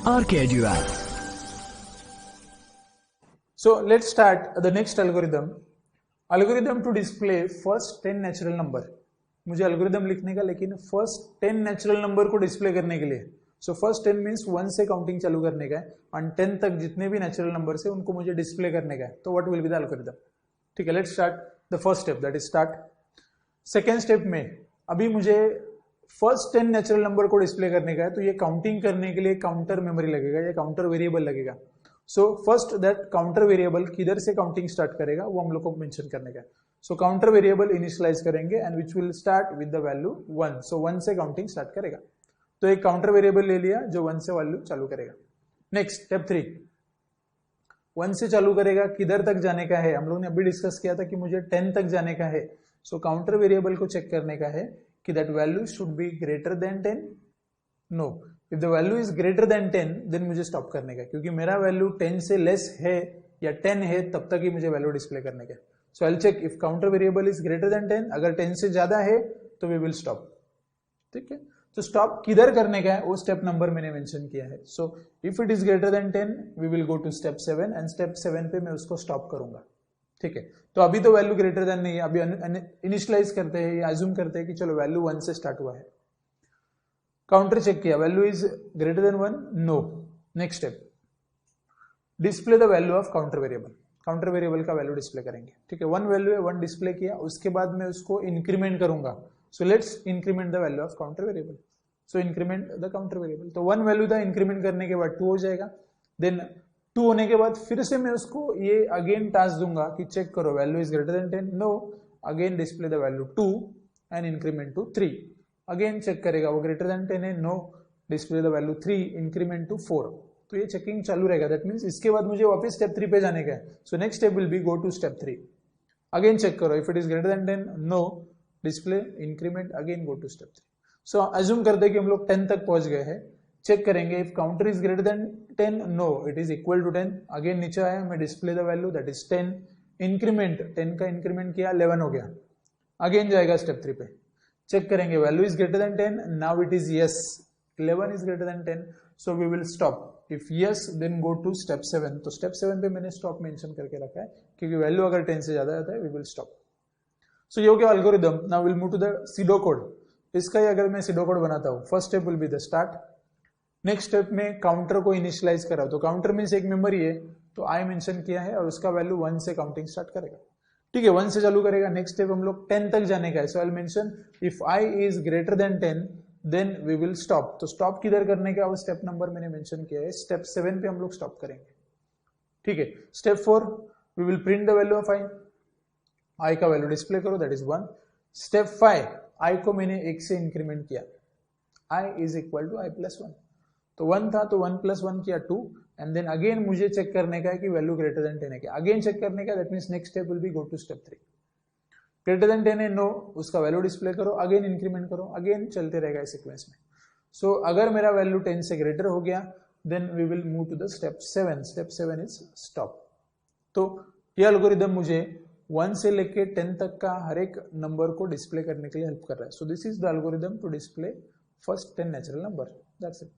RKEdu app. So let's start the next algorithm. Algorithm to display first 10 natural number. मुझे algorithm लिखने का, लेकिन first 10 natural number को display करने के लिए. So first 10 means 1 से counting चालू करने का है और 10 तक जितने भी natural numbers है उनको मुझे display करने का है. तो what will be the algorithm? ठीक है, let's start the first step, that is start. Second step में अभी मुझे फर्स्ट 10 नेचुरल नंबर को डिस्प्ले करने का है, तो ये काउंटिंग करने के लिए काउंटर मेमोरी लगेगा या काउंटर वेरिएबल लगेगा. So first that counter variable किधर से काउंटिंग स्टार्ट करेगा वो हम लोग को मेंशन करने का है. सो काउंटर वेरिएबल इनिशियलाइज करेंगे and which will start with the value 1. सो 1 से काउंटिंग स्टार्ट करेगा. तो एक काउंटर वेरिएबल ले लिया जो 1 से वैल्यू चालू करेगा. नेक्स्ट स्टेप 3, 1 से चालू करेगा, किधर तक जाने का है. हम लोग ने अभी डिस्कस किया था कि मुझे 10 तक जाने का है. सो काउंटर वेरिएबल को चेक करने का है कि that value should be greater than 10. No, if the value is greater than 10 then मुझे स्टॉप करने का, क्योंकि मेरा वैल्यू 10 से लेस है या 10 है तब तक ही मुझे वैल्यू डिस्प्ले करने का. So I will check if counter variable is greater than 10. अगर 10 से ज्यादा है तो वी विल स्टॉप. ठीक है, तो स्टॉप किधर करने का है वो स्टेप नंबर मैंने मेंशन किया है. So if it is greater than 10 we will go to step 7 and step 7 पे मैं उसको स्टॉप करूंगा. ठीक है, तो अभी तो वैल्यू ग्रेटर देन नहीं है, अभी इनिशियलाइज करते हैं या अज्यूम करते हैं कि चलो वैल्यू 1 से स्टार्ट हुआ है. काउंटर चेक किया, value is greater than 1, no. Next step, display the value of counter variable. Counter variable का वैल्यू डिस्प्ले करेंगे. ठीक है, 1 वैल्यू है, 1 डिस्प्ले किया, उसके बाद मैं उसको इंक्रीमेंट करूंगा. So let's increment the value of counter variable. So increment the counter variable. तो 1 वैल्यू था, इंक्रीमेंट करने के बाद 2 हो जाएगा. देन 2 होने के बाद फिर से मैं उसको ये अगेन टास्क दूंगा कि चेक करो value is greater than 10. No, again display the value 2 and increment to 3. Again check करेगा वो ग्रेटर देन 10 है. No, display the value 3, increment to 4. तो ये चेकिंग चालू रहेगा. दैट मींस इसके बाद मुझे वापस स्टेप 3 पे जाने का है. So next step will be go to step 3. Again check करो if it is greater than 10. No, display increment, again go to step 3. So assume करते हैं कि हम लोग 10 तक पहुंच गए हैं. चेक करेंगे if counter is greater than 10. No, it is equal to 10. Again नीचे आया, मैं display the value that is 10. Increment, 10 का इंक्रीमेंट किया, 11 हो गया. अगेन जाएगा स्टेप 3 पे. चेक करेंगे value is greater than 10. Now it is yes, 11 is greater than 10. So we will stop. If yes then go to step 7. तो step 7 पे मैंने स्टॉप मेंशन करके रखा है क्योंकि वैल्यू अगर 10 से ज्यादा आता है वी विल स्टॉप. सो ये हो गया algorithm. Now will move to the pseudo code. इसका ही अगर मैं सीडो कोड बनाता हूं, first step will be the start. Next step में काउंटर को इनिशियलाइज करा. तो काउंटर मींस एक मेमोरी है, तो आई मेंशन किया है और उसका वैल्यू 1 से काउंटिंग स्टार्ट करेगा. ठीक है, 1 से चालू करेगा. नेक्स्ट स्टेप हम लोग 10 तक जाने का है. So I will mention if I is greater than 10 then we will stop. तो स्टॉप किधर करने का वो स्टेप नंबर मैंने मेंशन किया है. स्टेप 7 पे हम लोग स्टॉप करेंगे. ठीक है, step 4 we will print the value of I. I का वैल्यू डिस्प्ले करो, दैट इज 1. स्टेप 5, आई को मैंने 1 से इंक्रीमेंट किया. I is equal to I plus 1. तो 1 था तो 1 प्लस 1 किया 2. एंड देन अगेन मुझे चेक करने का है कि वैल्यू ग्रेटर देन 10 है क्या. अगेन चेक करने का, that means next step will be go to step 3. Greater than 10 है, नो, उसका वैल्यू डिस्प्ले करो, अगेन इंक्रीमेंट करो, अगेन चलते रहेगा इस सीक्वेंस में. सो अगर मेरा वैल्यू 10 से ग्रेटर हो गया then we will move to the step 7. Step 7 is stop. तो ये एल्गोरिथम मुझे 1 से लेके 10 तक का हर एक नंबर को डिस्प्ले करने के लिए हेल्प कर रहा है. So this is the algorithm to display first 10 natural number. That's it.